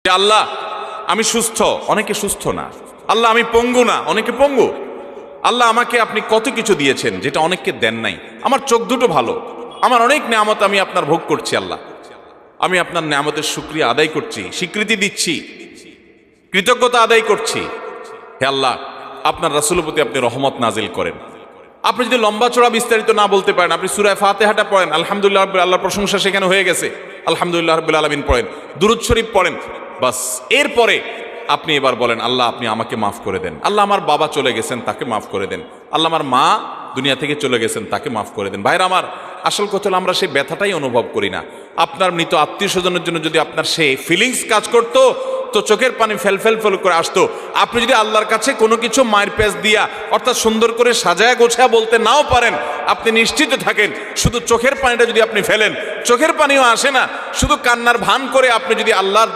যে আল্লাহ আমি সুস্থ, অনেকে সুস্থ না। আল্লাহ আমি পঙ্গু না, অনেকে পঙ্গু। আল্লাহ আমাকে আপনি কত কিছু দিয়েছেন যেটা অনেককে দেন নাই। আমার চোখ দুটো ভালো, আমার অনেক নেয়ামত আমি আপনার ভোগ করছি। আল্লাহ আমি আপনার নেয়ামতের শুকরিয়া আদায় করছি, স্বীকৃতি দিচ্ছি, কৃতজ্ঞতা আদায় করছি। হে আল্লাহ, আপনার রাসূলের প্রতি আপনি রহমত নাজিল করেন। আপনি যদি লম্বা চড়া বিস্তারিত না বলতে পারেন, আপনি সূরা ফাতিহাটা পড়েন, আলহামদুলিল্লাহ রাব্বিল, আল্লাহর প্রশংসা সেখানে হয়ে গেছে, আলহামদুলিল্লাহ রাব্বিল আলামিন পড়েন, দুরূদ শরীফ পড়েন, বাস। এরপরে আপনি এবার বলেন আল্লাহ আপনি আমাকে মাফ করে দেন। আল্লাহ আমার বাবা চলে গেছেন, তাকে মাফ করে দেন। আল্লাহ আমার মা দুনিয়া থেকে চলে গেছেন, তাকে মাফ করে দেন। ভাইরা আমার, আসল কথা হলো আমরা সেই ব্যথাটাই অনুভব করি না। আপনার মৃত আত্মীয় স্বজনের জন্য যদি আপনার সেই ফিলিংস কাজ করতো তো চোখের পানি ফেল ফেল ফেল করে আসতো। আপনি যদি আল্লাহর কাছে কোনো কিছু মায়ের পেঁচ দিয়া অর্থাৎ সুন্দর করে সাজায়া গোছায়া বলতে নাও পারেন, আপনি নিশ্চিত থাকেন শুধু চোখের পানিটা যদি আপনি ফেলেন, চোখের পানিও আসে না, শুধু কান্নার ভান করে আপনি যদি আল্লাহর